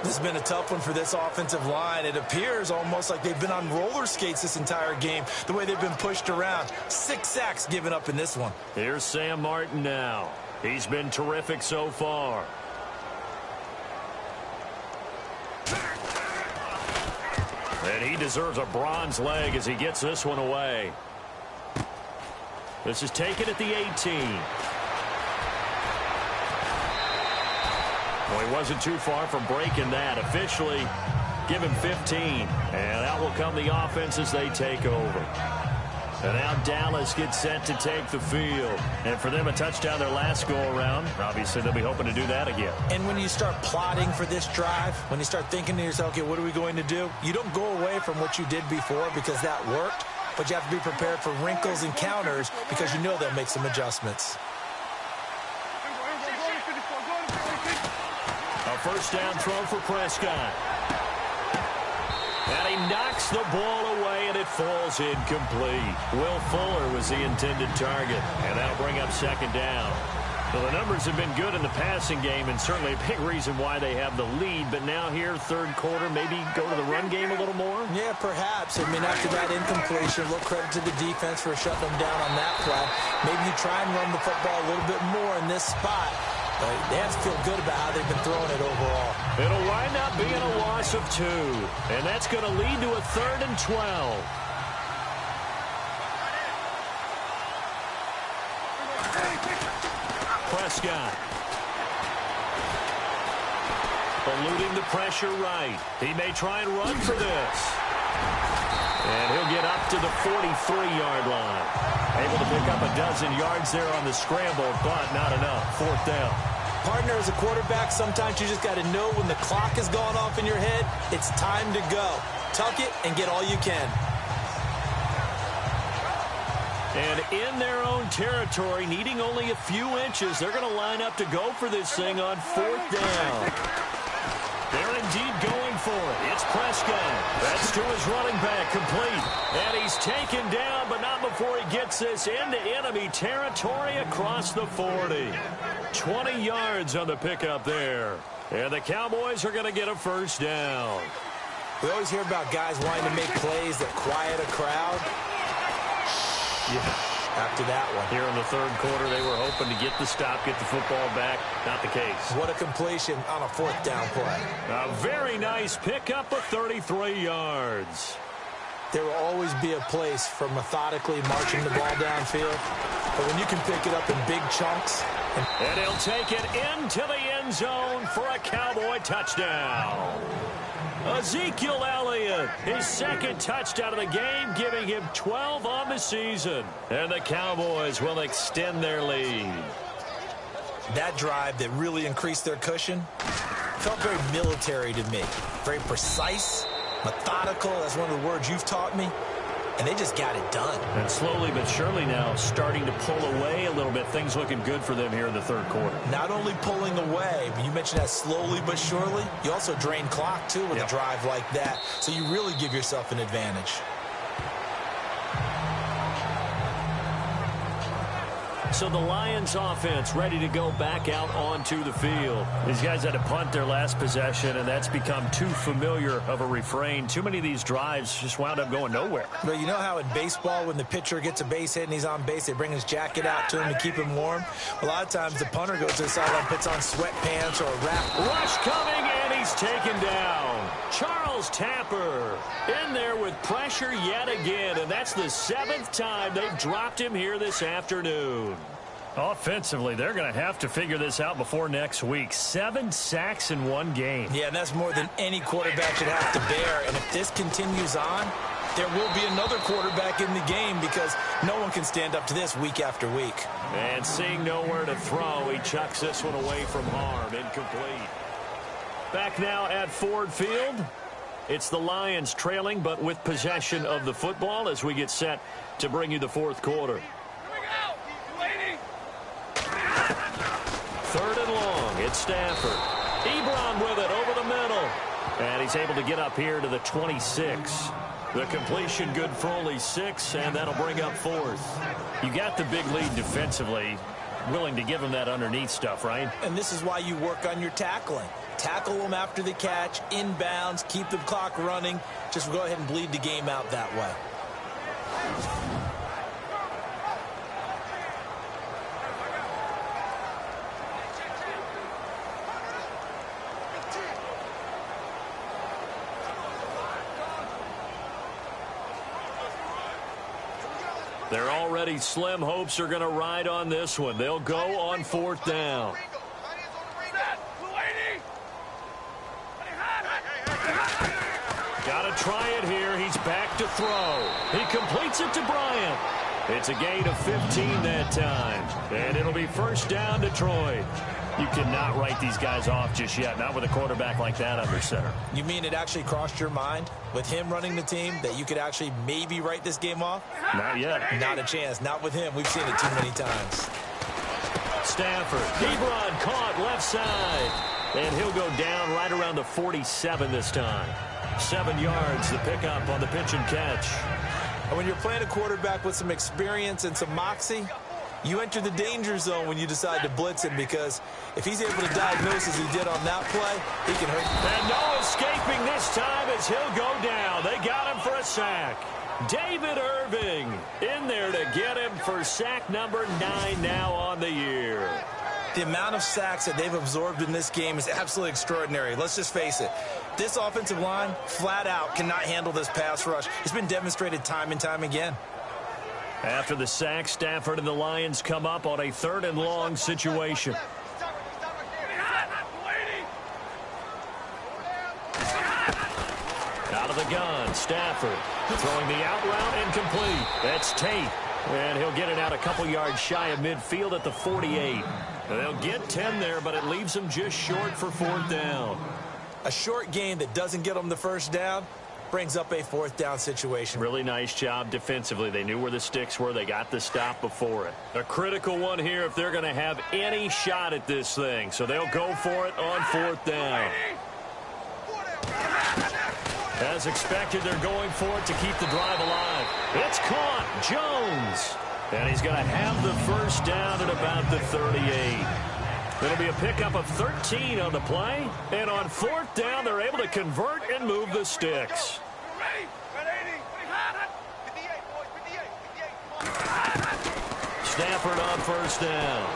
This has been a tough one for this offensive line. It appears almost like they've been on roller skates this entire game, the way they've been pushed around. 6 sacks given up in this one. Here's Sam Martin now. He's been terrific so far. And he deserves a bronze leg as he gets this one away. This is taken at the 18. Well, he wasn't too far from breaking that. Officially, give him 15. And out will come the offense as they take over. And now Dallas gets set to take the field. And for them, a touchdown their last go-around. Obviously, they'll be hoping to do that again. And when you start plotting for this drive, when you start thinking to yourself, okay, what are we going to do? You don't go away from what you did before because that worked. But you have to be prepared for wrinkles and counters because you know they'll make some adjustments. A first down throw for Prescott. And he knocks the ball away, and it falls incomplete. Will Fuller was the intended target, and that'll bring up second down. Well, the numbers have been good in the passing game, and certainly a big reason why they have the lead. But now here, third quarter, maybe go to the run game a little more? Yeah, perhaps. I mean, after that incompletion, a little credit to the defense for shutting them down on that play. Maybe you try and run the football a little bit more in this spot. But they have to feel good about how they've been throwing it overall. It'll wind up being a loss of 2, and that's going to lead to a 3rd and 12. Prescott. Eluding the pressure right. He may try and run for this. And he'll get up to the 43-yard line. Able to pick up a dozen yards there on the scramble, but not enough. 4th down. Partner, as a quarterback, sometimes you just got to know when the clock is going off in your head, it's time to go. Tuck it and get all you can. And in their own territory, needing only a few inches, they're going to line up to go for this thing on 4th down. They're indeed going for it. It's Prescott. That's to his running back, complete. And he's taken down, but not before he gets this into enemy territory across the 40. 20 yards on the pickup there. And the Cowboys are going to get a first down. We always hear about guys wanting to make plays that quiet a crowd. Yeah. After that one. Here in the third quarter, they were hoping to get the stop, get the football back. Not the case. What a completion on a 4th down play. A very nice pickup of 33 yards. There will always be a place for methodically marching the ball downfield. But when you can pick it up in big chunks. And he'll take it into the end zone for a Cowboy touchdown. Ezekiel Elliott, his 2nd touchdown of the game, giving him 12 on the season. And the Cowboys will extend their lead. That drive that really increased their cushion felt very military to me. Very precise, methodical. That's one of the words you've taught me. And they just got it done. And slowly but surely now starting to pull away a little bit. Things looking good for them here in the third quarter. Not only pulling away, but you mentioned that slowly but surely. You also drain clock, too, with a drive like that. So you really give yourself an advantage. So the Lions offense ready to go back out onto the field. These guys had to punt their last possession, and that's become too familiar of a refrain. Too many of these drives just wound up going nowhere. But you know how in baseball, when the pitcher gets a base hit and he's on base, they bring his jacket out to him to keep him warm? A lot of times the punter goes to the sideline, puts on sweatpants or a wrap. Rush coming, and he's taken down. Charles Tapper in there with pressure yet again, and that's the 7th time they've dropped him here this afternoon. Offensively, they're going to have to figure this out before next week. 7 sacks in one game. Yeah, and that's more than any quarterback should have to bear. And if this continues on, there will be another quarterback in the game because no one can stand up to this week after week. And seeing nowhere to throw, he chucks this one away from harm. Incomplete. Back now at Ford Field. It's the Lions trailing, but with possession of the football as we get set to bring you the fourth quarter. 3rd and long. It's Stafford. Ebron with it over the middle. And he's able to get up here to the 26. The completion good for only 6, and that'll bring up 4th. You got the big lead defensively. Willing to give him that underneath stuff, right? And this is why you work on your tackling. tackle them after the catch, inbounds, keep the clock running. Just go ahead and bleed the game out that way. Their already slim hopes are going to ride on this one. They'll go on 4th down. Got to try it here. He's back to throw. He completes it to Bryant. It's a gain of 15 that time. And it'll be 1st down, Detroit. You cannot write these guys off just yet, not with a quarterback like that under center. You mean it actually crossed your mind with him running the team that you could actually maybe write this game off? Not yet. Not a chance. Not with him. We've seen it too many times. Stafford, deep run, caught left side. And he'll go down right around the 47 this time. 7 yards, the pickup on the pitch and catch. And when you're playing a quarterback with some experience and some moxie, you enter the danger zone when you decide to blitz him, because if he's able to diagnose as he did on that play, he can hurt you. And no escaping this time as he'll go down. They got him for a sack. David Irving in there to get him for sack number 9 now on the year. The amount of sacks that they've absorbed in this game is absolutely extraordinary. Let's just face it. This offensive line, flat out, cannot handle this pass rush. It's been demonstrated time and time again. After the sack, Stafford and the Lions come up on a 3rd and long situation. Out of the gun, Stafford throwing the out route incomplete. That's Tate. And he'll get it out a couple yards shy of midfield at the 48. They'll get 10 there, but it leaves them just short for 4th down. A short gain that doesn't get them the 1st down brings up a 4th down situation. Really nice job defensively. They knew where the sticks were. They got the stop before it. A critical one here if they're going to have any shot at this thing. So they'll go for it on 4th down. As expected, they're going for it to keep the drive alive. It's caught. Jones. And he's going to have the 1st down at about the 38. It'll be a pickup of 13 on the play. And on 4th down, they're able to convert and move the sticks. Stafford on 1st down.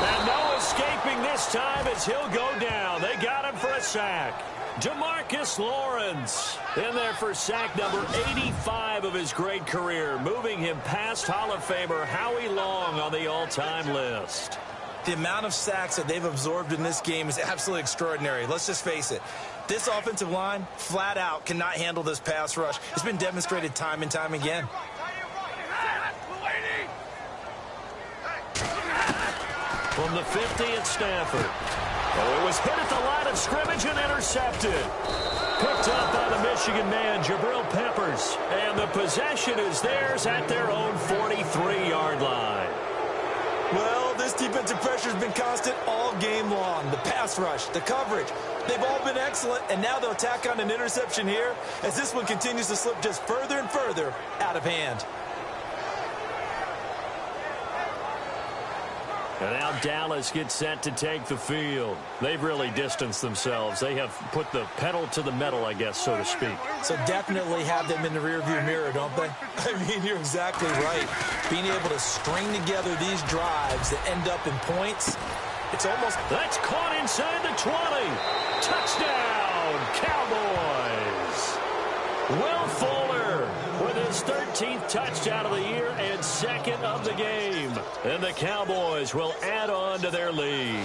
And no escaping this time as he'll go down. They got him for a sack. DeMarcus Lawrence in there for sack number 85 of his great career, moving him past Hall of Famer Howie Long on the all-time list. The amount of sacks that they've absorbed in this game is absolutely extraordinary. Let's just face it. This offensive line, flat out, cannot handle this pass rush. It's been demonstrated time and time again. From the 50 at Stafford. Oh, it was hit at the line of scrimmage and intercepted. Picked up by the Michigan man, Jabril Peppers. And the possession is theirs at their own 43-yard line. Well, this defensive pressure has been constant all game long. The pass rush, the coverage, they've all been excellent, and now they'll tack on an interception here as this one continues to slip just further and further out of hand. And now Dallas gets set to take the field. They've really distanced themselves. They have put the pedal to the metal, I guess, so to speak. So definitely have them in the rearview mirror, don't they? I mean, you're exactly right. Being able to string together these drives that end up in points, it's almost... That's caught inside the 20. Touchdown, Cowboys. Will Fuller with his 13th touchdown of the year and 2nd of the game. And the Cowboys will add on to their lead.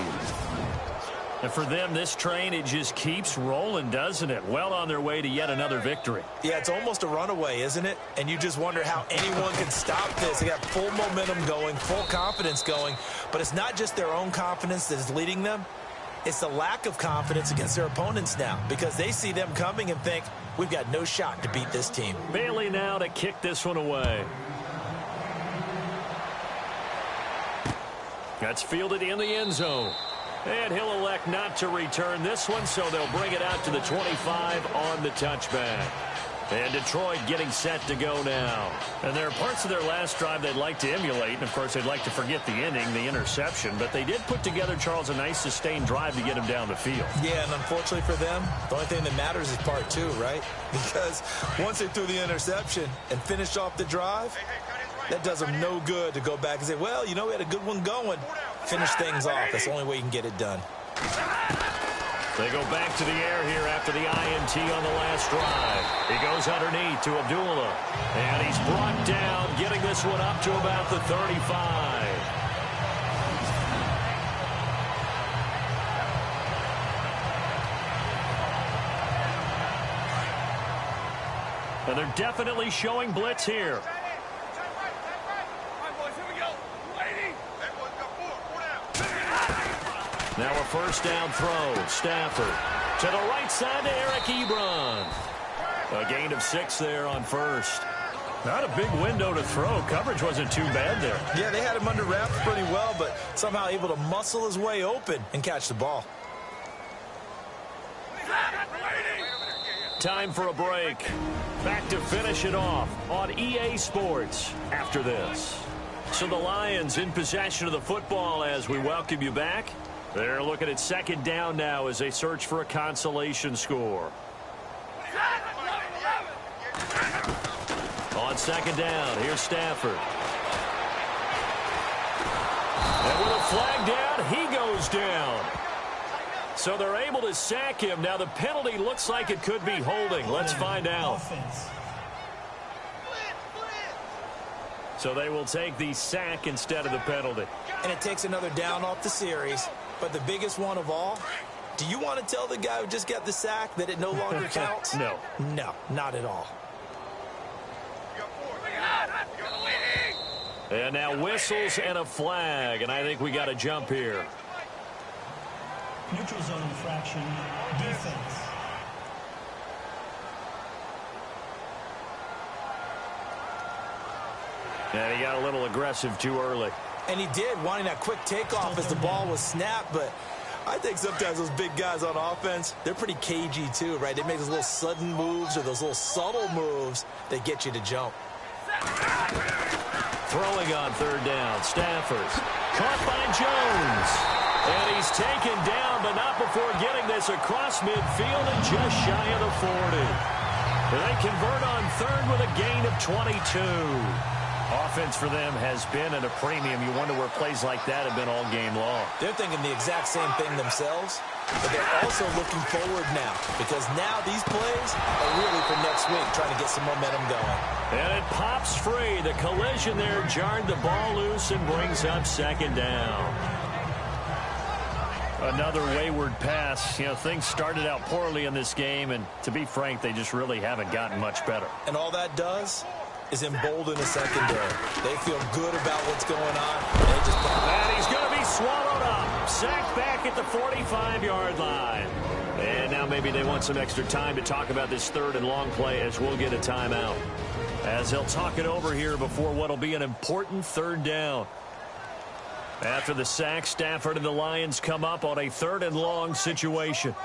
And for them, this train, it just keeps rolling, doesn't it? Well on their way to yet another victory. Yeah, it's almost a runaway, isn't it? And you just wonder how anyone can stop this. They got full momentum going, full confidence going. But it's not just their own confidence that is leading them. It's the lack of confidence against their opponents now, because they see them coming and think, we've got no shot to beat this team. Bailey now to kick this one away. That's fielded in the end zone. And he'll elect not to return this one, so they'll bring it out to the 25 on the touchback. And Detroit getting set to go now. And there are parts of their last drive they'd like to emulate. And, of course, they'd like to forget the inning, the interception. But they did put together, Charles, a nice sustained drive to get him down the field. Yeah, and unfortunately for them, the only thing that matters is part two, right? Because once they threw the interception and finished off the drive, that does them no good to go back and say, well, you know, we had a good one going. Finish things off. That's the only way you can get it done. They go back to the air here after the INT on the last drive. He goes underneath to Abdullah. And he's brought down, getting this one up to about the 35. And they're definitely showing blitz here. Now a first down throw. Stafford to the right side to Eric Ebron. A gain of 6 there on first. Not a big window to throw. Coverage wasn't too bad there. Yeah, they had him under wraps pretty well, but somehow able to muscle his way open and catch the ball. Time for a break. Back to finish it off on EA Sports after this. So the Lions in possession of the football as we welcome you back. They're looking at second down now as they search for a consolation score. On second down, here's Stafford. And with a flag down, he goes down. So they're able to sack him. Now the penalty looks like it could be holding. Let's find out. So they will take the sack instead of the penalty. And it takes another down off the series. But the biggest one of all, do you want to tell the guy who just got the sack that it no longer counts? No. No, not at all. And now whistles and a flag. And I think we got to jump here. Neutral zone infraction, defense. And he got a little aggressive too early. And he did, wanting that quick takeoff as the ball was snapped. But I think sometimes those big guys on offense, they're pretty cagey too, right? They make those little sudden moves or those little subtle moves that get you to jump. Throwing on third down, Stafford. Caught by Jones. And he's taken down, but not before getting this across midfield and just shy of the 40. And they convert on third with a gain of 22. Offense for them has been at a premium. You wonder where plays like that have been all game long. They're thinking the exact same thing themselves, but they're also looking forward now because now these plays are really for next week, trying to get some momentum going. And it pops free. The collision there jarred the ball loose and brings up second down. Another wayward pass. You know, things started out poorly in this game, and to be frank, they just really haven't gotten much better. And all that does is embolden the secondary. They feel good about what's going on. And he's going to be swallowed up. Sacked back at the 45-yard line. And now maybe they want some extra time to talk about this third and long play as we'll get a timeout. As they'll talk it over here before what will be an important third down. After the sack, Stafford and the Lions come up on a third and long situation.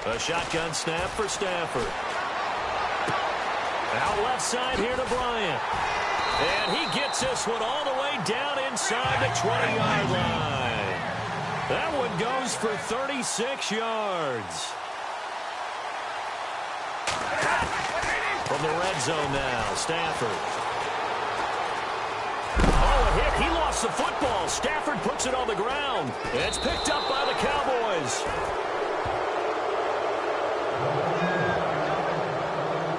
A shotgun snap for Stafford. Out left side here to Bryant. And he gets this one all the way down inside the 20-yard line. That one goes for 36 yards. From the red zone now, Stafford. Oh, a hit. He lost the football. Stafford puts it on the ground. It's picked up by the Cowboys.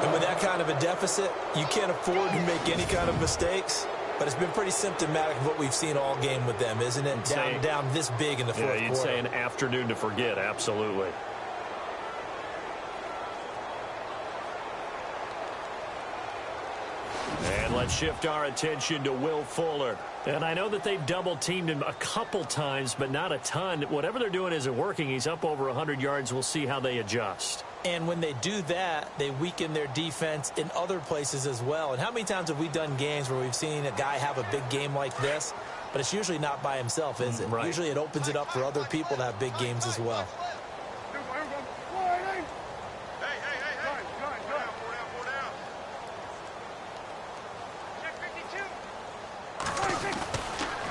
And with that kind of a deficit, you can't afford to make any kind of mistakes. But it's been pretty symptomatic of what we've seen all game with them, isn't it? Down this big in the fourth quarter. You'd say an afternoon to forget, absolutely. And let's shift our attention to Will Fuller. And I know that they've double-teamed him a couple times, but not a ton. Whatever they're doing isn't working. He's up over 100 yards. We'll see how they adjust. And when they do that, they weaken their defense in other places as well. And how many times have we done games where we've seen a guy have a big game like this, but it's usually not by himself, is it? Right. Usually it opens it up for other people to have big games as well.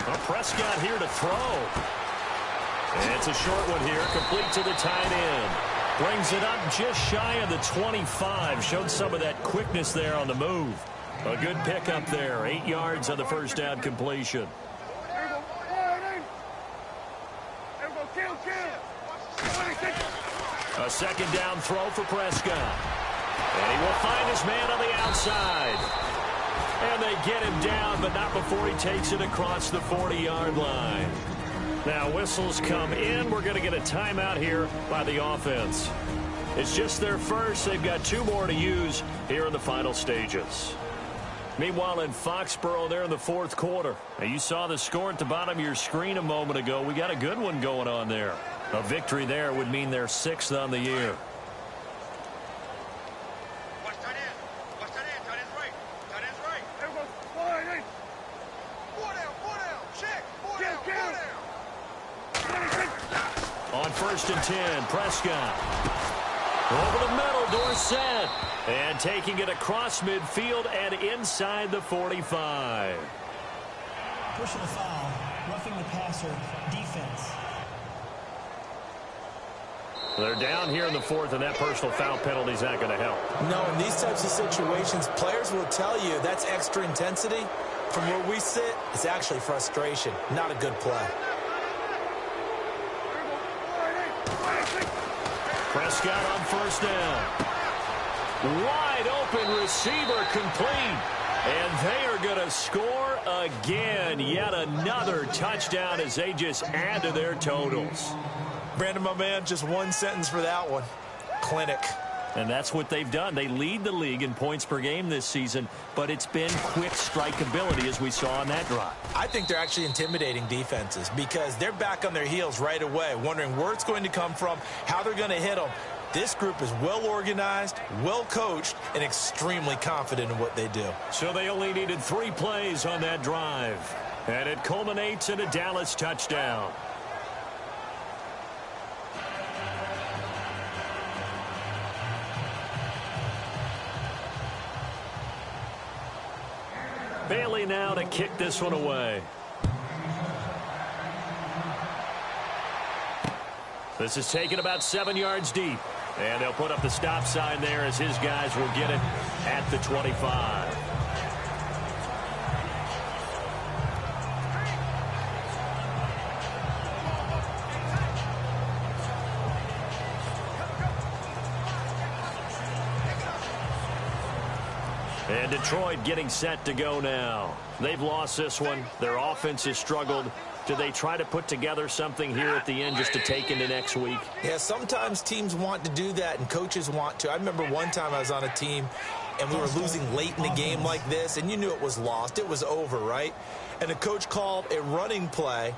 Well, Prescott here to throw. And it's a short one here, complete to the tight end. Brings it up just shy of the 25. Showed some of that quickness there on the move. A good pickup there. 8 yards on the first down completion. A second down throw for Prescott. And he will find his man on the outside. And they get him down, but not before he takes it across the 40-yard line. Now whistles come in. We're going to get a timeout here by the offense. It's just their first. They've got 2 more to use here in the final stages. Meanwhile, in Foxborough, they're in the 4th quarter. Now, you saw the score at the bottom of your screen a moment ago. We got a good one going on there. A victory there would mean they're 6th on the year. On 1st and 10, Prescott. Over the middle, Dorsett. And taking it across midfield and inside the 45. Personal foul, roughing the passer, defense. They're down here in the 4th, and that personal foul penalty is not going to help. No, in these types of situations, players will tell you that's extra intensity. From where we sit, it's actually frustration, not a good play. Prescott on 1st down. Wide open receiver complete. And they are going to score again. Yet another touchdown as they just add to their totals. Brandon, my man, just one sentence for that one. Clinic. And that's what they've done. They lead the league in points per game this season, but it's been quick strikeability as we saw on that drive. I think they're actually intimidating defenses because they're back on their heels right away, wondering where it's going to come from, how they're going to hit them. This group is well organized, well coached, and extremely confident in what they do. So they only needed 3 plays on that drive. And it culminates in a Dallas touchdown. Bailey now to kick this one away. This is taken about 7 yards deep. And they'll put up the stop sign there as his guys will get it at the 25. And Detroit getting set to go now. They've lost this one. Their offense has struggled. Do they try to put together something here at the end just to take into next week? Yeah, sometimes teams want to do that and coaches want to. I remember one time I was on a team and we were losing late in the game like this, and you knew it was lost. It was over, right? And the coach called a running play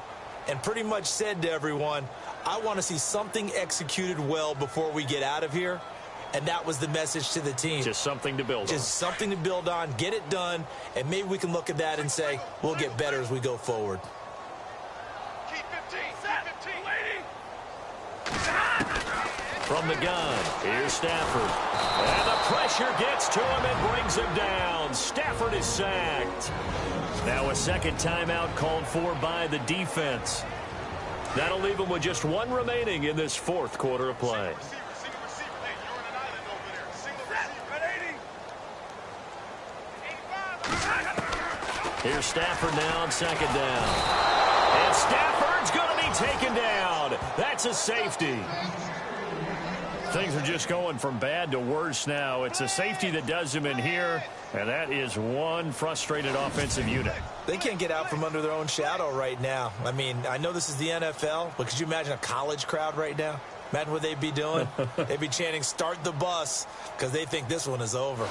and pretty much said to everyone, I want to see something executed well before we get out of here. And that was the message to the team. Just something to build on. Just something to build on, get it done, and maybe we can look at that and say, we'll get better as we go forward. From the gun, here's Stafford. And the pressure gets to him and brings him down. Stafford is sacked. Now a second timeout called for by the defense. That'll leave him with just 1 remaining in this 4th quarter of play. Here's Stafford now on 2nd down. And Stafford's going to be taken down. That's a safety. Things are just going from bad to worse now. It's a safety that does him in here, and that is one frustrated offensive unit. They can't get out from under their own shadow right now. I mean, I know this is the NFL, but could you imagine a college crowd right now? Imagine what they'd be doing. They'd be chanting, start the bus, because they think this one is over.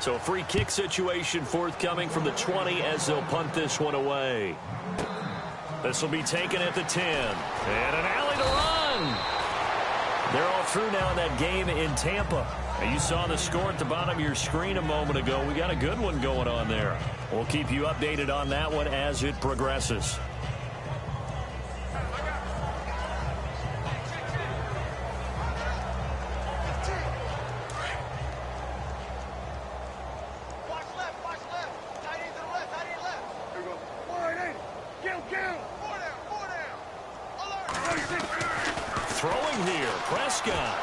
So a free kick situation forthcoming from the 20 as they'll punt this one away. This will be taken at the 10. And an alley to run. They're all through now in that game in Tampa. Now, you saw the score at the bottom of your screen a moment ago. We got a good one going on there. We'll keep you updated on that one as it progresses. Throwing here, Prescott.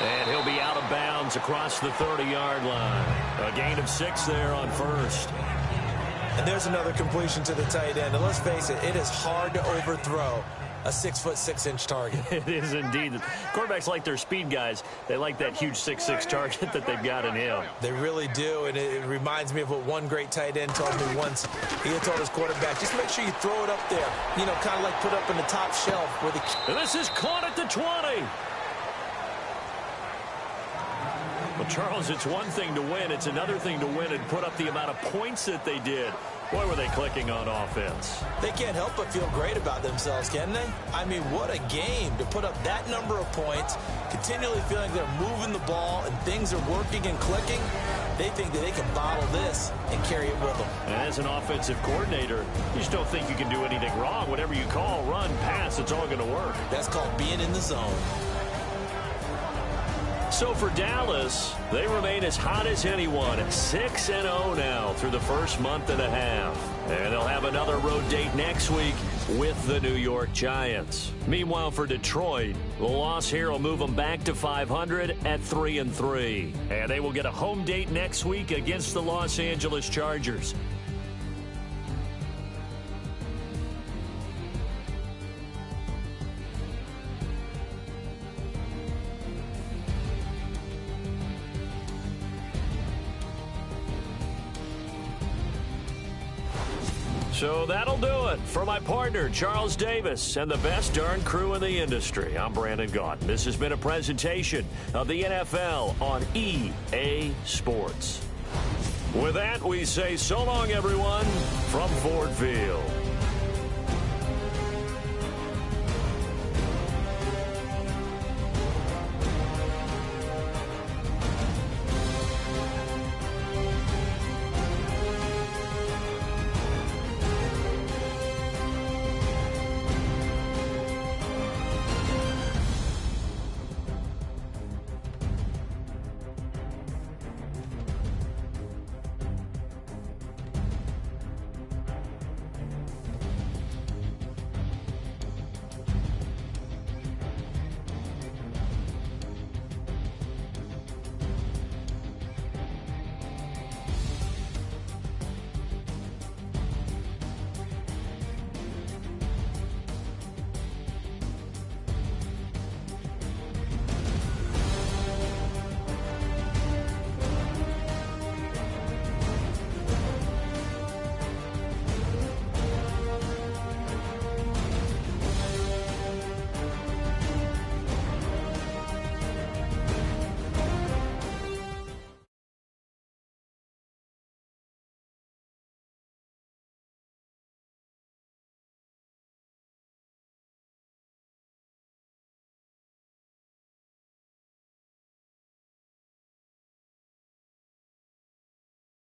And he'll be out of bounds across the 30-yard line. A gain of 6 there on first. And there's another completion to the tight end. And let's face it, it is hard to overthrow a 6'6" target. It is indeed. Quarterbacks like their speed guys. They like that huge 6'6" target that they've got in him. They really do, and it reminds me of what one great tight end told me once. He had told his quarterback, just make sure you throw it up there. You know, kind of like put up in the top shelf. Where the... And this is caught at the 20. Well, Charles, it's one thing to win. It's another thing to win and put up the amount of points that they did. Boy, were they clicking on offense. They can't help but feel great about themselves, can they? I mean, what a game to put up that number of points, continually feeling they're moving the ball and things are working and clicking. They think that they can bottle this and carry it with them. And as an offensive coordinator, you just don't think you can do anything wrong. Whatever you call, run, pass, it's all going to work. That's called being in the zone. So for Dallas, they remain as hot as anyone at 6-0 now through the first month and a half. And they'll have another road date next week with the New York Giants. Meanwhile, for Detroit, the loss here will move them back to 500 at 3-3. And they will get a home date next week against the Los Angeles Chargers. So that'll do it for my partner, Charles Davis, and the best darn crew in the industry. I'm Brandon Gaudin. This has been a presentation of the NFL on EA Sports. With that, we say so long, everyone, from Ford Field.